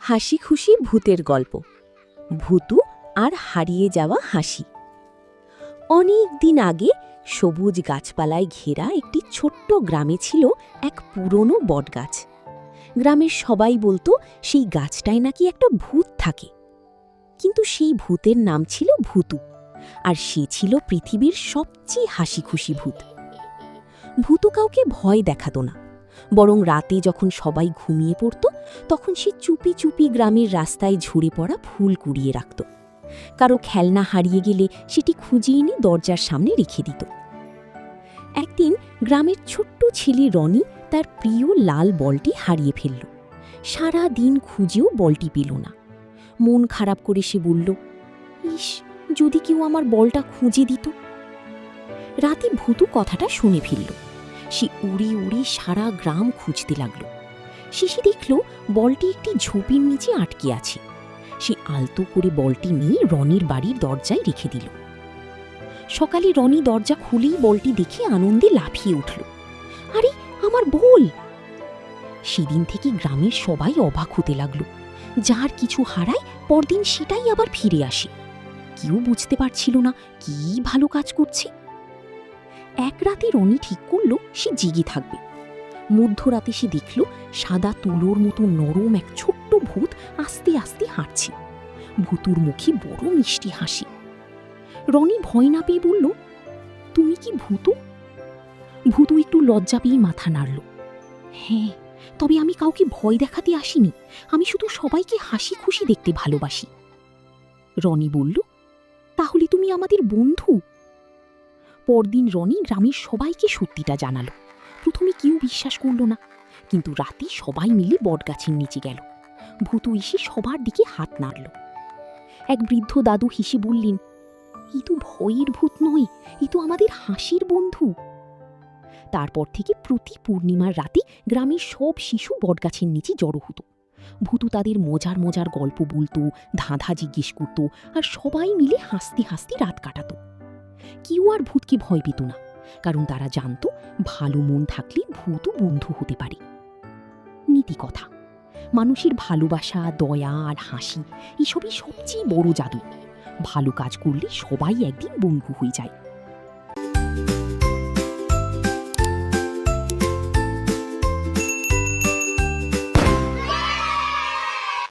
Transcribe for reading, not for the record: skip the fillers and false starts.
হাসি খুশি ভূতের গল্প। ভূতু আর হারিয়ে যাওয়া হাসি। অনেক দিন আগে সবুজ গাছপালায় ঘেরা একটি ছোট্ট গ্রামে ছিল এক পুরনো বটগাছ। গ্রামের সবাই বলতো সেই গাছটায় নাকি একটা ভূত থাকে। কিন্তু সেই ভূতের নাম ছিল ভূতু, আর সে ছিল পৃথিবীর সবচেয়ে হাসি খুশি ভূত। ভূতু কাউকে ভয় দেখাতো না, বরং রাতে যখন সবাই ঘুমিয়ে পড়ত তখন সে চুপি চুপি গ্রামের রাস্তায় ঝরে পড়া ফুল কুড়িয়ে রাখত। কারো খেলনা হারিয়ে গেলে সেটি খুঁজে এনে দরজার সামনে রেখে দিত। একদিন গ্রামের ছোট্ট ছেলে রনি তার প্রিয় লাল বলটি হারিয়ে ফেলল। সারা দিন খুঁজেও বলটি পেল না। মন খারাপ করে সে বলল, ইস, যদি কেউ আমার বলটা খুঁজে দিত। রাতে ভূতু কথাটা শুনে ফেলল। সে উড়ে উড়ে সারা গ্রাম খুঁজতে লাগল। শেষে দেখল বলটি একটি ঝোপের নিচে আটকে আছে। সে আলতো করে বলটি নিয়ে রনির বাড়ির দরজায় রেখে দিল। সকালে রনি দরজা খুলেই বলটি দেখে আনন্দে লাফিয়ে উঠল। আরে, আমার বল! সেদিন থেকে গ্রামের সবাই অবাক হতে লাগল। যার কিছু হারায় পরদিন সেটাই আবার ফিরে আসে। কেউ বুঝতে পারছিল না কি ভালো কাজ করছে। এক রাতে রনি ঠিক করল সে জেগে থাকবে। মধ্যরাতে সে দেখল সাদা তুলোর মতো নরম এক ছোট্ট ভূত আস্তে আস্তে হাঁটছে। ভূতুর মুখে বড় মিষ্টি হাসি। রনি ভয় না পেয়ে বলল, তুমি কি ভূতু? ভূতু একটু লজ্জা পেয়ে মাথা নাড়ল। হ্যাঁ, তবে আমি কাউকে ভয় দেখাতে আসিনি, আমি শুধু সবাইকে হাসি খুশি দেখতে ভালোবাসি। রনি বলল, তাহলে তুমি আমাদের বন্ধু? পরদিন রনি গ্রামের সবাইকে সত্যিটা জানালো। প্রথমে কেউ বিশ্বাস করল না, কিন্তু রাতে সবাই মিলে বটগাছের নিচে গেল। ভূতু এসে সবার দিকে হাত নাড়ল। এক বৃদ্ধ দাদু হেসে বললেন, এই তো ভয়ের ভূত নয়, এই তো আমাদের হাসির বন্ধু। তারপর থেকে প্রতি পূর্ণিমার রাতে গ্রামের সব শিশু বটগাছের নিচে জড়ো হতো। ভূতু তাদের মজার মজার গল্প বলতো, ধাঁধা জিজ্ঞেস করত, আর সবাই মিলে হাসতে হাসতে রাত কাটাতো। কেউ আর ভূতকে ভয় পেত না, কারণ তারা জানত ভালো মন থাকলে ভূতও বন্ধু হতে পারে। নীতি কথা, মানুষের ভালোবাসা, দয়া আর হাসি এসবই সবচেয়ে বড় জাদু। ভালো কাজ করলে সবাই একদিন বন্ধু হয়ে যায়।